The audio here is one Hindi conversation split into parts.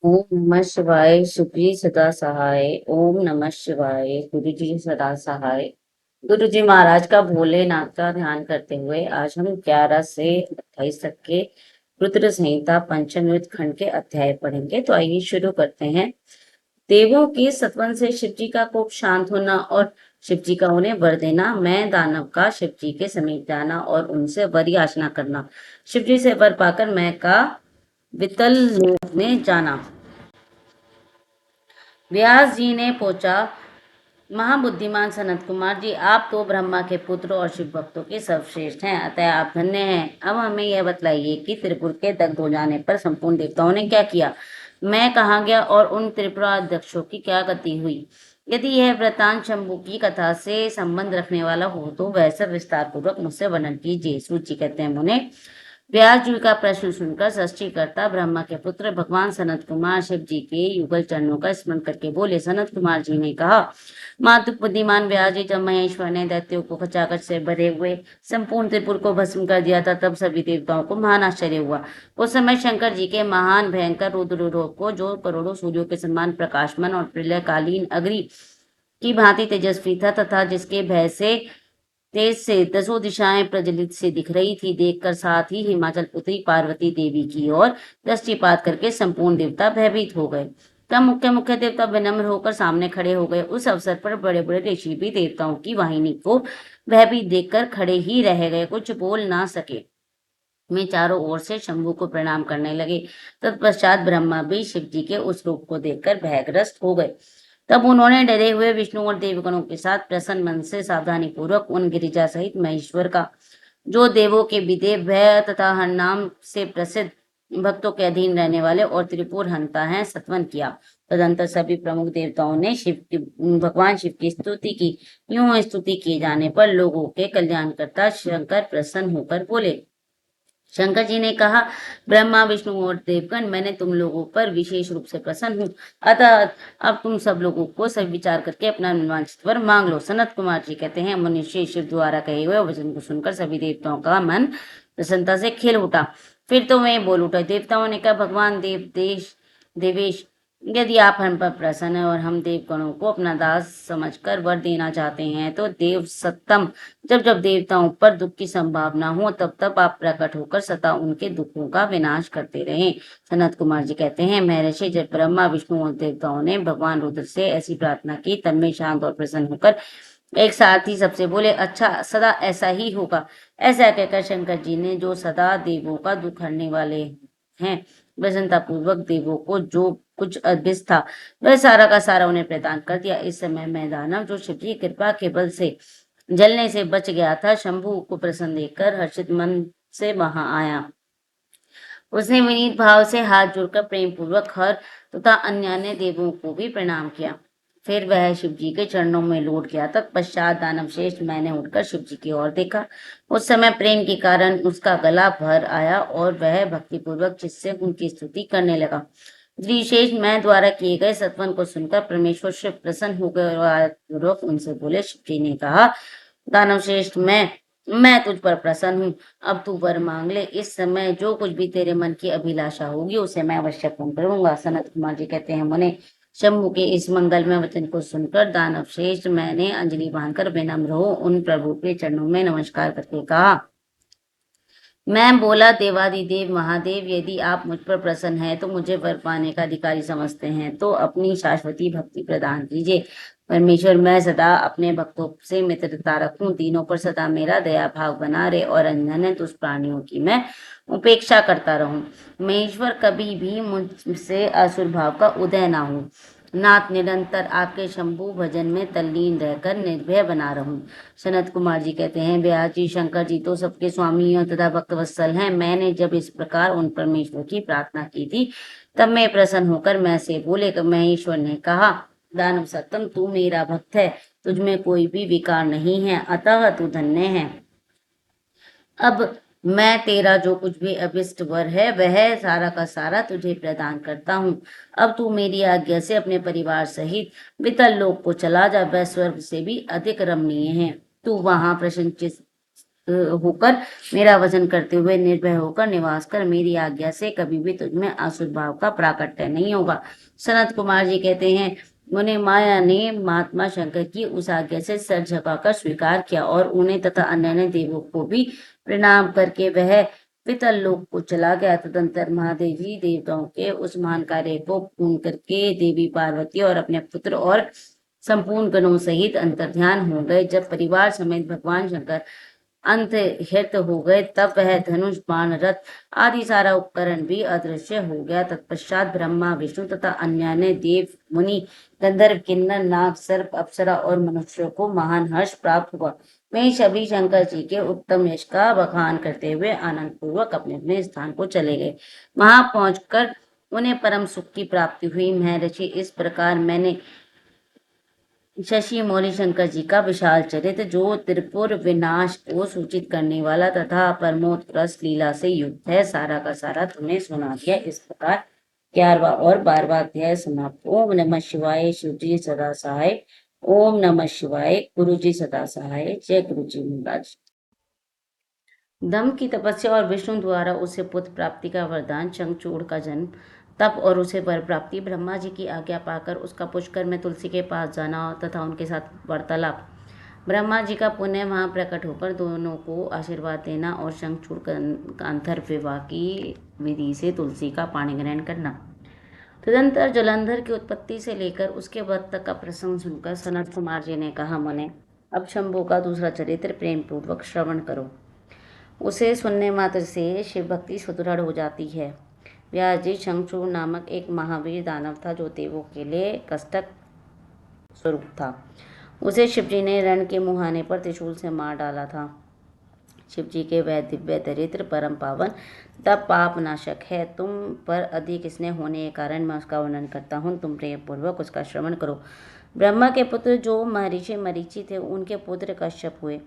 ओम नमः शिवाय शुक्री सदा सहाय। ओम नमः शिवाय गुरु जी सदा सहाय। गुरु जी महाराज का भोलेनाथ का ध्यान करते हुए आज हम 11 से 28 तक के रुद्र संहिता पंचम युद्ध खंड के अध्याय पढ़ेंगे। तो आइए शुरू करते हैं। देवों के सत्वन से शिव जी का कोप शांत होना और शिव जी का उन्हें वर देना। मैं दानव का शिव जी के समीप जाना और उनसे वर याचना करना। शिव जी से वर पाकर मैं का वितल लोक में जाना। व्यास जी ने पूछा, महाबुद्धिमान सनत कुमार जी, आप तो ब्रह्मा के पुत्र और शिव भक्तों के सर्वश्रेष्ठ हैं, अतः आप धन्य हैं। अब हमें यह बतलाइए कि त्रिपुर के दग्ध हो जाने पर संपूर्ण देवताओं ने क्या किया, मैं कहाँ गया और उन त्रिपुराध्यक्षों की क्या गति हुई। यदि यह वृतांत शंभु की कथा से संबंध रखने वाला हो तो वह सब विस्तार पूर्वक मुझसे वर्णन कीजिए। सूची कहते हैं मुने। व्यास जी का प्रश्न सुनकर सृष्टिकर्ता ब्रह्मा के पुत्र भगवान सनत कुमार शिव जी के युगल चरणों का स्मरण करके बोले। सनत कुमार जी ने कहा, मातु बुद्धिमान व्यास जी, जब महेश्वर ने दैत्यों को खचाखच से भरे हुए संपूर्ण त्रिपुर को भस्म कर दिया था, तब सभी देवताओं को महान आश्चर्य हुआ। उस समय शंकर जी के महान भयंकर रुद्र रूप को, जो करोड़ों सूर्यों के समान प्रकाशमान और प्रलयकालीन अग्नि की भांति तेजस्वी था तथा जिसके भय से तेज से दसों दिशाएं प्रज्वलित से दिख रही थी, देखकर साथ ही हिमाचल पुत्री पार्वती देवी की ओर दृष्टिपात करके संपूर्ण देवता भयभीत हो गए। तब मुख्य मुख्य देवता विनम्र होकर सामने खड़े हो गए। उस अवसर पर बड़े बड़े ऋषि भी देवताओं की वाहिनी को भयभीत देखकर खड़े ही रह गए, कुछ बोल ना सके। वे चारों ओर से शंभु को प्रणाम करने लगे। तत्पश्चात ब्रह्मा भी शिव जी के उस रूप को देखकर भयग्रस्त हो गए। तब उन्होंने डरे हुए विष्णु और देवगणों के साथ प्रसन्न मन से सावधानी पूर्वक उन गिरिजा सहित महेश्वर का, जो देवों के विदेव भय तथा हर नाम से प्रसिद्ध, भक्तों के अधीन रहने वाले और त्रिपुर हंता हैं, सत्वन किया। तदंतर सभी प्रमुख देवताओं ने भगवान शिव की स्तुति की। यूं स्तुति किए जाने पर लोगों के कल्याणकर्ता शंकर प्रसन्न होकर बोले। शंकर जी ने कहा, ब्रह्मा विष्णु और देवगण, मैंने तुम लोगों पर विशेष रूप से प्रसन्न हूँ, अतः अब तुम सब लोगों को सब विचार करके अपना मनवांछित वर मांग लो। सनत कुमार जी कहते हैं, मनुष्य शिव द्वारा कहे हुए वचन को सुनकर सभी देवताओं का मन प्रसन्नता से खिल उठा। फिर तो वे बोल उठे। देवताओं ने कहा, भगवान देवेश, यदि आप हम पर प्रसन्न है और हम देवगणों को अपना दास समझकर वर देना चाहते हैं, तो देव सत्तम, जब जब देवताओं पर दुख की संभावना हो तब तब आप प्रकट होकर सदा उनके दुखों का विनाश करते रहें। सनत कुमार जी कहते हैं, महर्षि, जब ब्रह्मा विष्णु और देवताओं ने भगवान रुद्र से ऐसी प्रार्थना की, तब में शांत और प्रसन्न होकर एक साथ ही सबसे बोले, अच्छा, सदा ऐसा ही होगा। ऐसा कहकर शंकर जी ने, जो सदा देवों का दुख हरने वाले हैं, प्रसन्नता पूर्वक देवों को जो कुछ अभिष्ट था वह सारा का सारा उन्हें प्रदान कर दिया। इस समय मैं दानव, जो शिव की कृपा के बल से जलने से बच गया था, शंभु को प्रसन्न देखकर हर्षित मन से वहां आया। उसने विनीत भाव से हाथ जोड़कर प्रेम पूर्वक हर तथा अन्य देवों को भी प्रणाम किया। फिर वह शिव जी के चरणों में लौट गया। तत्पश्चात दानव श्रेष्ठ मैंने उठकर शिव जी की ओर देखा। उस समय प्रेम के कारण उसका गला भर आया और वह भक्तिपूर्वक जिससे उनकी स्तुति करने लगा। श्रीशेष मैं द्वारा किए गए सत्वन को सुनकर परमेश्वर शिव प्रसन्न हो गए और पूर्वक उनसे बोले। शिव जी ने कहा, दानव श्रेष्ठ, मैं तुझ पर प्रसन्न हूँ। अब तू वर मांग ले। इस समय जो कुछ भी तेरे मन की अभिलाषा होगी उसे मैं अवश्य पूर्ण करूंगा। सनत कुमार जी कहते हैं, मुने, शंभु के इस मंगलमय वचन को सुनकर दानव श्रेष्ठ मैंने अंजलि बांधकर विनम्र हो उन प्रभु के चरणों में नमस्कार करके कहा, मैं बोला, देवादिदेव महादेव, यदि आप मुझ पर प्रसन्न हैं तो मुझे वर पाने का अधिकारी समझते हैं तो अपनी शाश्वती भक्ति प्रदान कीजिए। परमेश्वर, मैं सदा अपने भक्तों से मित्रता रखूं, तीनों पर सदा मेरा दया भाव बना रहे और अन्य दुष्ट प्राणियों की मैं उपेक्षा करता रहूं। महेश्वर, कभी भी मुझसे असुर भाव का उदय ना हो। नाथ, निरंतर आपके शंभु भजन में तल्लीन रहकर निर्भय बना रहूं। सनत कुमार जी कहते हैं, व्यास जी, शंकर जी तो सबके स्वामी तथा भक्तवत्सल हैं। मैंने जब इस प्रकार उन परमेश्वर की प्रार्थना की थी, तब मैं प्रसन्न होकर मैं से बोले। महेश्वर ने कहा, दानव सत्तम, तू मेरा भक्त है, तुझ में कोई भी विकार नहीं है, अतः तू धन्य है। अब मैं तेरा जो कुछ भी अभिष्ट वर है वह सारा का सारा तुझे प्रदान करता हूँ। अब तू मेरी आज्ञा से अपने परिवार सहित वितल लोक को चला जा, वह स्वर्ग से भी अधिक रमणीय है। तू वहां प्रसन्नचित होकर मेरा वजन करते हुए निर्भय होकर निवास कर, मेरी आज्ञा से कभी भी तुझमें आसुर भाव का प्राकट्य नहीं होगा। सनत कुमार जी कहते हैं, मुने माया ने महात्मा शंकर की उस आज्ञा से सर झुकाकर स्वीकार किया और उन्हें तथा अन्य देवों को भी प्रणाम करके वह पितर लोक को चला गया। तदंतर महादेव जी देवताओं के उस महान कार्य को पूर्ण करके देवी पार्वती और अपने पुत्र और संपूर्ण गणों सहित अंतर्ध्यान हो गए। जब परिवार समेत भगवान शंकर अंत हित हो गए, तब वह धनुष, बाण, रथ आदि सारा उपकरण भी अदृश्य हो गया। तत्पश्चात ब्रह्मा, विष्णु तथा अन्य देव, मुनि, गंधर्व, किन्नर, नाग, सर्प, अप्सरा और मनुष्यों को महान हर्ष प्राप्त हुआ। वे सभी शंकर जी के उत्तम यश का बखान करते हुए आनंद पूर्वक अपने अपने स्थान को चले गए। वहां पहुंचकर उन्हें परम सुख की प्राप्ति हुई। महर्षि, इस प्रकार मैंने शशि मौली शंकर जी का विशाल चरित्र, जो त्रिपुर विनाश को सूचित करने वाला तथा परमोत्कृष्ट लीला से युक्त है, सारा का सारा तुम्हें सुना दिया। इस प्रकार 11वां और 12वां अध्याय समाप्त। ओम नमः शिवाय। शिव जी सदा सहाय। ओम नमः शिवाय। गुरु जी सदा सहाय। जय गुरु जी महाराज। दम की तपस्या और विष्णु द्वारा उसे पुत्र प्राप्ति का वरदान, शंखचूड़ का जन्म, तप और उसे वर प्राप्ति, ब्रह्मा जी की आज्ञा पाकर उसका पुष्कर में तुलसी के पास जाना तथा उनके साथ वार्तालाप, ब्रह्मा जी का पुण्य वहां प्रकट होकर दोनों को आशीर्वाद देना और शंखचूड़ का अंतर्विवाह की विधि से तुलसी का पाणी ग्रहण करना। तदंतर जलंधर की उत्पत्ति से लेकर उसके वध तक का प्रसंग सुनकर सनत कुमार जी ने कहा, मुने अब शंभु का दूसरा चरित्र प्रेम पूर्वक श्रवण करो। उसे सुनने मात्र से शिव भक्ति सुदृढ़ हो जाती है। व्यास जी, शंखचूड़ नामक एक महावीर दानव था जो देवों के लिए कष्टक स्वरूप था। उसे शिवजी ने रण के मुहाने पर त्रिशूल से मार डाला था। शिवजी के वह दिव्य दरिद्र परम पावन तब पाप नाशक है। तुम पर अधिक स्नेह होने के कारण मैं उसका वर्णन करता हूँ, तुम प्रेम पूर्वक उसका श्रवण करो। ब्रह्मा के पुत्र जो महर्षि मरीचि थे, उनके पुत्र कश्यप हुए।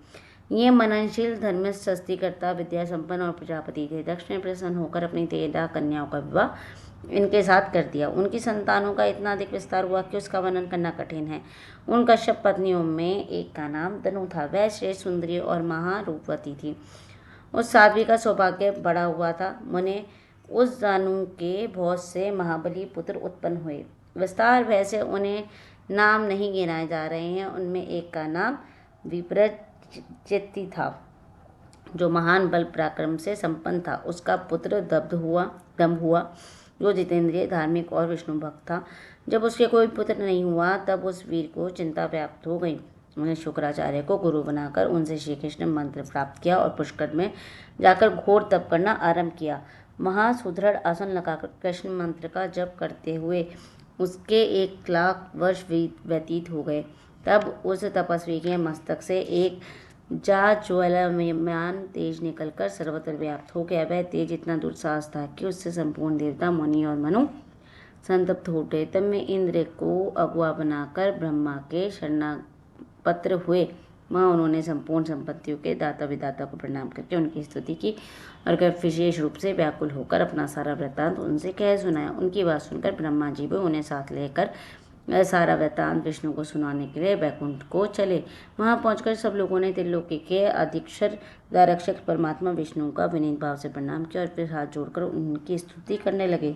ये मननशील, धर्मिष्ठ, शस्त्रीकर्ता, विद्या संपन्न और प्रजापति थे। दक्ष ने प्रसन्न होकर अपनी 13 कन्याओं का विवाह इनके साथ कर दिया। उनकी संतानों का इतना अधिक विस्तार हुआ कि उसका वर्णन करना कठिन है। उन कश्यप पत्नियों में एक का नाम दनु था। वह श्रेष्ठ, सुंदरी और महारूपवती थी। उस साध्वी का सौभाग्य बड़ा हुआ था। मुने, उस दनु के बहुत से महाबली पुत्र उत्पन्न हुए। विस्तार भय से उन्हें नाम नहीं गिनाए जा रहे हैं। उनमें एक का नाम विप्रचित्ति था, जो महान बल पराक्रम से संपन्न था। उसका पुत्र दम हुआ, जो जितेंद्रिय, धार्मिक और विष्णु भक्त था। जब उसके कोई पुत्र नहीं हुआ, तब उस वीर को चिंता व्याप्त हो गई। उन्हें शुक्राचार्य को गुरु बनाकर उनसे श्री कृष्ण मंत्र प्राप्त किया और पुष्कर में जाकर घोर तप करना आरंभ किया। महासुदृढ़ आसन लगाकर कृष्ण मंत्र का जप करते हुए उसके 1 लाख वर्ष व्यतीत हो गए। तब उस तपस्वी के मस्तक से एक ज्वालायमान तेज निकलकर सर्वत्र व्याप्त हो गया। वह तेज इतना दुस्साहस था कि उससे संपूर्ण देवता, मुनि और मनु संतप्त हो उठे। तब में इंद्र को अगुआ बनाकर ब्रह्मा के शरणागत हुए। वहाँ उन्होंने संपूर्ण संपत्तियों के दाता विदाता को प्रणाम करके उनकी स्तुति की और विशेष रूप से व्याकुल होकर अपना सारा वृत्तांत उनसे कह सुनाया। उनकी बात सुनकर ब्रह्मा जी भी उन्हें साथ लेकर सारा वृत्तांत विष्णु को सुनाने के लिए वैकुंठ को चले। वहां पहुंचकर सब लोगों ने त्रिलोकी के अधीक्षर रक्षक परमात्मा विष्णु का विनीत भाव से प्रणाम किया और फिर हाथ जोड़कर उनकी स्तुति करने लगे।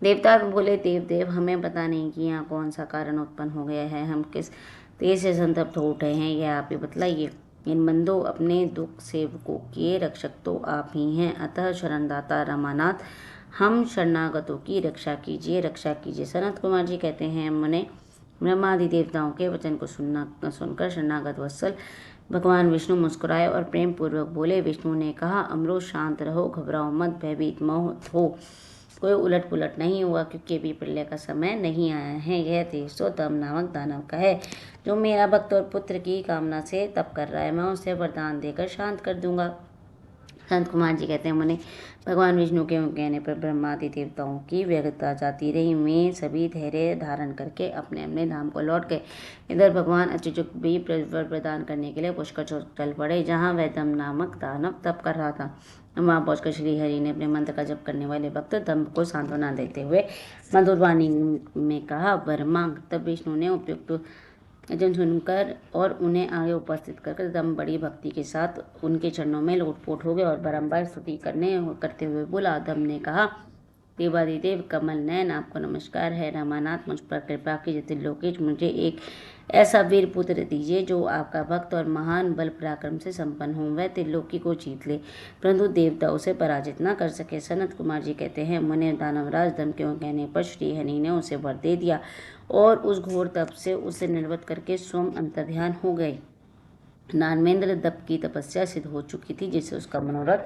देवता बोले, देव, हमें पता नहीं कि यहाँ कौन सा कारण उत्पन्न हो गया है। हम किस तेज से संतप्त हो उठे हैं, यह आप ही बतलाइए। इन बंदो, अपने दुख सेवकों के रक्षक तो आप ही हैं, अतः शरणदाता रमानाथ, हम शरणागतों की रक्षा कीजिए। सनत कुमार जी कहते हैं, मुने ब्रह्मादि देवताओं के वचन को सुनकर शरणागत वत्सल भगवान विष्णु मुस्कुराए और प्रेम पूर्वक बोले। विष्णु ने कहा, अमरो, शांत रहो, घबराओ मत, भयभीत मत हो। कोई उलट पुलट नहीं हुआ, क्योंकि अभी प्रलय का समय नहीं आया है। यह देश तो दम नामक दानव का है, जो मेरा भक्त और पुत्र की कामना से तप कर रहा है। मैं उसे वरदान देकर शांत कर दूंगा। संत कुमार जी कहते हैं, मुने भगवान विष्णु के कहने पर ब्रह्मादि देवताओं की व्यग्रता जाती रही। वे सभी धैर्य धारण करके अपने अपने धाम को लौट गए। इधर भगवान अच्युत भी वर प्रदान करने के लिए पुष्कर चल पड़े, जहाँ वह दम नामक दानव तप कर रहा था। वहाँ पहुंचकर श्री हरि ने अपने मंत्र का जप करने वाले भक्त दम को सांत्वना देते हुए मधुर वाणी में कहा, वर मांग। तब विष्णु ने उपयुक्त वचन सुनकर और उन्हें आगे उपस्थित कर दम बड़ी भक्ति के साथ उनके चरणों में लोटपोट हो गए और बारंबार स्तुति करते हुए बोला। दम ने कहा, देवादिदेव कमल नयन, आपको नमस्कार है। रामानाथ, मुझ पर कृपा कीजिए। त्रिलोकेश, मुझे एक ऐसा वीर पुत्र दीजिए जो आपका भक्त और महान बल पराक्रम से संपन्न हो, वह त्रिलोकी को जीत ले परंतु देवता उसे पराजित न कर सके। सनत कुमार जी कहते हैं, मुने दानवराज दम के कहने पर श्री हरि ने उसे वर दे दिया और उस घोर तप से उसे निर्वत करके स्वयं अंतर्ध्यान हो गए। नारमेंद्र दप की तपस्या सिद्ध हो चुकी थी, जिससे उसका मनोरथ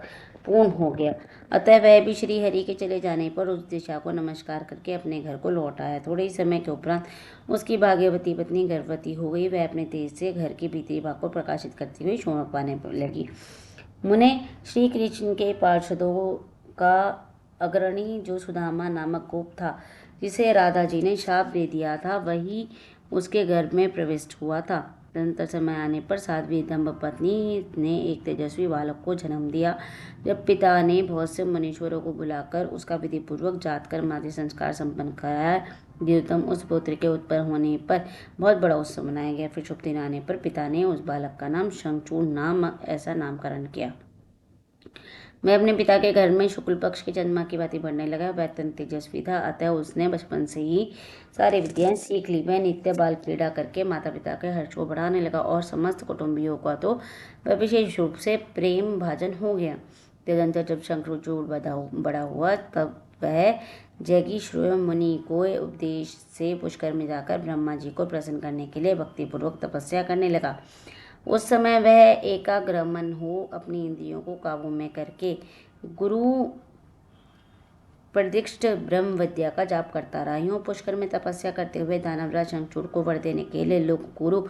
पूर्ण हो गया। अतः वह भी श्री हरि के चले जाने पर उस दिशा को नमस्कार करके अपने घर को लौट आया। थोड़े ही समय के उपरांत उसकी भाग्यवती पत्नी गर्भवती हो गई। वह अपने तेज से घर के भीतरी भाग को प्रकाशित करती हुई शोभा पाने लगी। मुने, श्री कृष्ण के पार्षदों का अग्रणी जो सुदामा नामक गोप था, जिसे राधा जी ने शाप दे दिया था, वही उसके गर्भ में प्रविष्ट हुआ था। तदनंतर समय आने पर साध्वी दंपत्नी ने एक तेजस्वी बालक को जन्म दिया। जब पिता ने बहुत से मुनीश्वरों को बुलाकर उसका विधिपूर्वक जातकर मातृ संस्कार संपन्न कराया, देवोत्तम उस पुत्र के उत्पन्न होने पर बहुत बड़ा उत्सव मनाया गया। फिर शुभ दिन आने पर पिता ने उस बालक का नाम शंखचूड़ नाम ऐसा नामकरण किया। मैं अपने पिता के घर में शुक्ल पक्ष की चंद्रमा की भांति बढ़ने लगा। वह अत्यंत तेजस्वी था, अतः उसने बचपन से ही सारी विद्याएं सीख ली। वह नित्य बाल क्रीड़ा करके माता पिता के हर्ष को बढ़ाने लगा और समस्त कुटुंबियों का तो वह विशेष रूप से प्रेम भाजन हो गया। तदनंतर जब शंखचूड़ बड़ा हुआ, तब वह जैगीश्वर मुनि को उपदेश से पुष्कर में जाकर ब्रह्मा जी को प्रसन्न करने के लिए भक्तिपूर्वक तपस्या करने लगा। उस समय वह एकाग्रमन हो अपनी इंद्रियों को काबू में करके गुरु प्रदिष्ट ब्रह्म विद्या का जाप करता रहा। यूं पुष्कर में तपस्या करते हुए दानवराज शंखचूड़ को वर देने के लिए लोक गुरु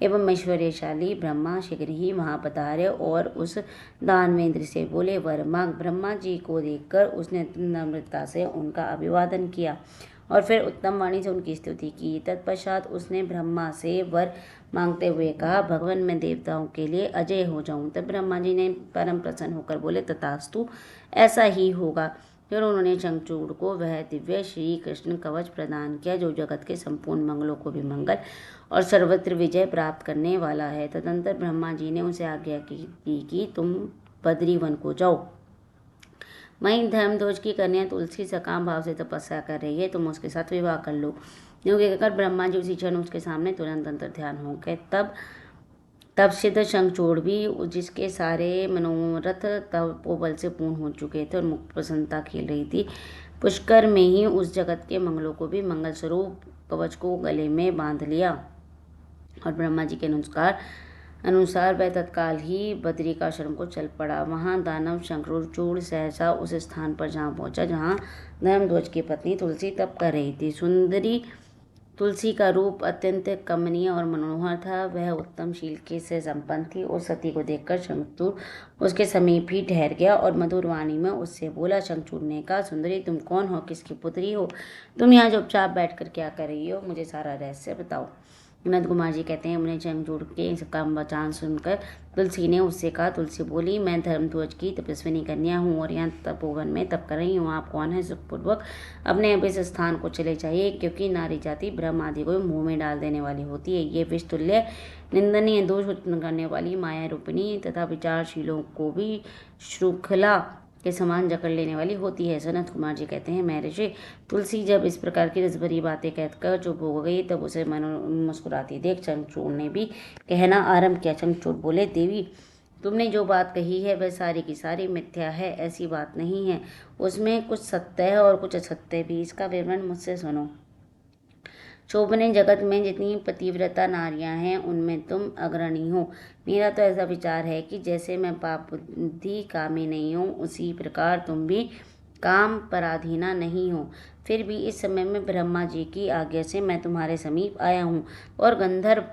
एवं ऐश्वर्यशाली ब्रह्मा शीघ्र ही वहां पधारे और उस दानवेंद्र से बोले, वर मांग। ब्रह्मा जी को देखकर उसने नम्रता से उनका अभिवादन किया और फिर उत्तम वाणी से उनकी स्तुति की। तत्पश्चात उसने ब्रह्मा से वर मांगते हुए कहा, भगवान, मैं देवताओं के लिए अजय हो जाऊं। तब ब्रह्मा जी ने परम प्रसन्न होकर बोले, तथास्तु, ऐसा ही होगा। फिर उन्होंने शंखचूड़ को वह दिव्य श्री कृष्ण कवच प्रदान किया जो जगत के संपूर्ण मंगलों को भी मंगल और सर्वत्र विजय प्राप्त करने वाला है। तदनंतर ब्रह्मा जी ने उसे आज्ञा की कि तुम बद्री वन को जाओ। वहीं धर्मध्वज की कन्या तुलसी सकाम भाव से तपस्या कर रही है, तुम उसके साथ विवाह कर लो। यूँ कहकर ब्रह्मा जी उसी क्षण उसके सामने तुरंत अंतर्ध्यान हो गए। तब सिद्ध शंखचूड़ भी, जिसके सारे मनोरथ तपोबल से पूर्ण हो चुके थे और मुक्त प्रसन्नता खिल रही थी, पुष्कर में ही उस जगत के मंगलों को भी मंगल स्वरूप कवच को गले में बांध लिया और ब्रह्मा जी के अनुसार वह तत्काल ही बद्रिकाश्रम को चल पड़ा। वहां दानव शंखचूड़ सहसा उस स्थान पर जहाँ पहुंचा जहाँ धर्मध्वज की पत्नी तुलसी तप कर रही थी। सुंदरी तुलसी का रूप अत्यंत कमनीय और मनोहर था। वह उत्तम शील के से संपन्न थी। उस सती को देखकर शंखचूड़ उसके समीप ही ठहर गया और मधुर वाणी में उससे बोला। शंखचूड़ ने कहा, सुंदरी, तुम कौन हो, किसकी पुत्री हो, तुम यहाँ चुपचाप बैठकर क्या कर रही हो, मुझे सारा रहस्य बताओ। नंद कुमार जी कहते हैं, उन्हें शंखचूड़ के इसका वचन सुनकर तुलसी ने उससे कहा। तुलसी बोली, मैं धर्मध्वज की तपस्विनी कन्या हूँ और यहाँ तपोवन में तप कर रही हूँ। आप कौन है? सुखपूर्वक अपने अब इस स्थान को चले जाइए, क्योंकि नारी जाति ब्रह्म आदि को मुंह में डाल देने वाली होती है। ये विषतुल्य निंदनीय दोष उत्पन्न करने वाली माया रूपिणी तथा विचारशीलों को भी श्रृंखला के समान जकड़ लेने वाली होती है। सनत कुमार जी कहते हैं, महर्षि, तुलसी जब इस प्रकार की रसभरी बातें कहकर चुप हो गई, तब उसे मुस्कुराती देख शंखचूड़ ने भी कहना आरंभ किया। शंखचूड़ बोले, देवी, तुमने जो बात कही है वह सारी की सारी मिथ्या है, ऐसी बात नहीं है। उसमें कुछ सत्य है और कुछ असत्य भी। इसका विवरण मुझसे सुनो। शोभने जगत में जितनी पतिव्रता नारियां हैं, उनमें तुम अग्रणी हो। मेरा तो ऐसा विचार है कि जैसे मैं पाप बुद्धि कामी नहीं हूँ, उसी प्रकार तुम भी काम पराधीना नहीं हो। फिर भी इस समय में ब्रह्मा जी की आज्ञा से मैं तुम्हारे समीप आया हूँ और गंधर्व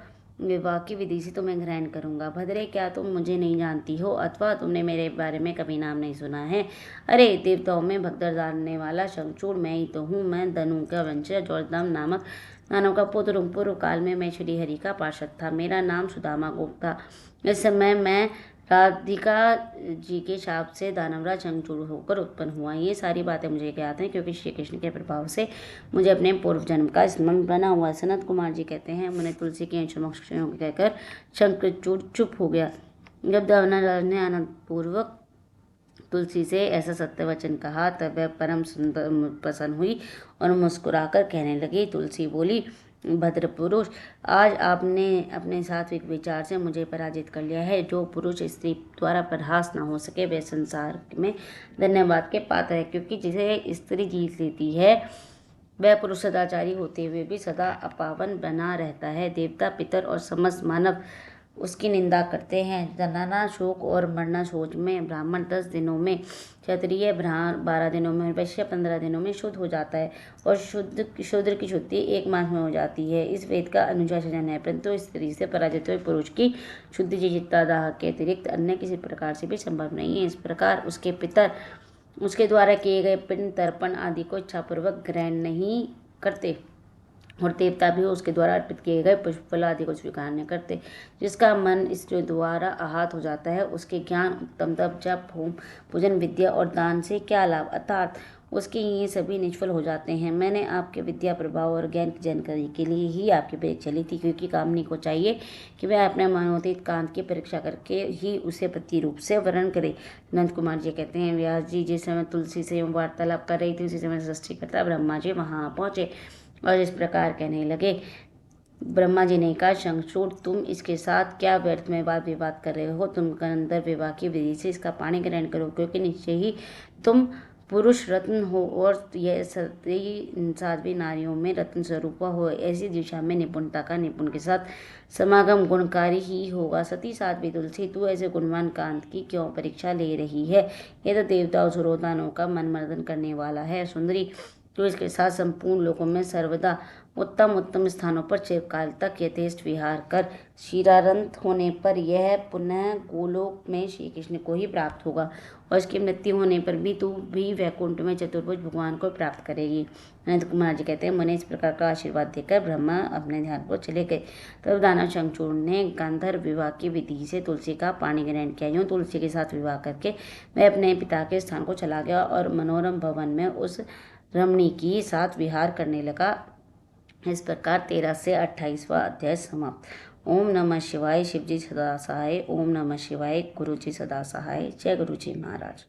विवाह की विधि से तुम्हें ग्रहण करूंगा। भद्रे, क्या तुम मुझे नहीं जानती हो अथवा तुमने मेरे बारे में कभी नाम नहीं सुना है? अरे, देवताओं में भगदड़ डालने वाला शंखचूड़ मैं ही तो हूँ। मैं धनु का वंशज और दम नामक दानव का पुत्र हूँ। पूर्व काल में मैं श्री हरि का पार्षद था। मेरा नाम सुदामा गोप था। इस समय मैं राधिका जी के शाप से दानवराज शंखचूड़ होकर उत्पन्न हुआ। ये सारी बातें मुझे ज्ञात हैं क्योंकि श्री कृष्ण के प्रभाव से मुझे अपने पूर्व जन्म का स्मरण बना हुआ। सनत कुमार जी कहते हैं, मैंने तुलसी के समक्ष कहकर शंखचूड़ चुप हो गया। जब दानवराज ने आनंद पूर्वक तुलसी से ऐसा सत्य वचन कहा तब वह परम सुंदर प्रसन्न हुई और मुस्कुराकर कहने लगी। तुलसी बोली, भद्र पुरुष, आज आपने अपने सात्विक विचार से मुझे पराजित कर लिया है। जो पुरुष स्त्री द्वारा परहास न हो सके वह संसार में धन्यवाद के पात्र है, क्योंकि जिसे स्त्री जीत लेती है वह पुरुष सदाचारी होते हुए भी सदा अपावन बना रहता है। देवता, पितर और समस्त मानव उसकी निंदा करते हैं। जनाना शोक और मरना शोच में ब्राह्मण 10 दिनों में, क्षत्रिय 12 दिनों में, वैश्य 15 दिनों में शुद्ध हो जाता है और शूद्र की शुद्धि 1 मास में हो जाती है। इस वेद का अनुशासन है, परंतु स्त्री से पराजित हुए पुरुष की शुद्धि चित्तादाह के अतिरिक्त अन्य किसी प्रकार से भी संभव नहीं है। इस प्रकार उसके पितर उसके द्वारा किए गए पिंड, तर्पण आदि को इच्छापूर्वक ग्रहण नहीं करते और देवता भी उसके द्वारा अर्पित किए गए पुष्प फल आदि को स्वीकार नहीं करते। जिसका मन इसके द्वारा आहत हो जाता है उसके ज्ञान, उत्तम तप, जप, होम, पूजन, विद्या और दान से क्या लाभ, अर्थात उसके ये सभी निष्फल हो जाते हैं। मैंने आपके विद्या, प्रभाव और ज्ञान की जानकारी के लिए ही आपकी भेंट चली थी, क्योंकि कामनी को चाहिए कि वह अपने मनोतीत कांत की परीक्षा करके ही उसे पति रूप से वर्ण करे। नंद कुमार जी कहते हैं, व्यास जी जिस समय तुलसी से वार्तालाप कर रही थी उसी समय सृष्टिकर्ता ब्रह्मा जी वहाँ पहुँचे और इस प्रकार कहने लगे। ब्रह्मा जी ने कहा, शंखचूड़, तुम इसके साथ क्या व्यर्थ में वाद विवाद कर रहे हो? तुम गंधर्व विवाह की विधि से इसका पानी ग्रहण करो, क्योंकि निश्चय ही तुम पुरुष रत्न हो और यह सती साध्वी नारियों में रत्न स्वरूप हो। ऐसी दिशा में निपुणता का निपुण के साथ समागम गुणकारी ही होगा। सती साध्वी तुलसी, तू ऐसे गुणवान कांत की क्यों परीक्षा ले रही है? यह तो देवताओं सुरोधानों का मन मर्दन करने वाला है। सुंदरी, तो इसके साथ संपूर्ण लोकों में सर्वदा उत्तम उत्तम स्थानों पर चिरकाल तक यथेष्ट विहार कर क्षीरारंत होने पर यह पुनः गोलोक में श्री कृष्ण को ही प्राप्त होगा और इसकी मृत्यु होने पर भी तू भी वैकुंठ में चतुर्भुज भगवान को प्राप्त करेगी। अनंत कुमार जी कहते हैं, मैंने इस प्रकार का आशीर्वाद देकर ब्रह्मा अपने ध्यान को चले गए। तब दानव शंखचूड़ ने गांधर्व विवाह की विधि से तुलसी का पाणी ग्रहण किया। यूँ तुलसी के साथ विवाह करके वह अपने पिता के स्थान को चला गया और मनोरम भवन में उस रमणी के साथ विहार करने लगा। इस प्रकार 13 से 28वां अध्याय समाप्त। ओम नमः शिवाय। शिवजी सदा सहाय। ओम नमः शिवाय। गुरु जी सदा सहाय। जय गुरु जी महाराज।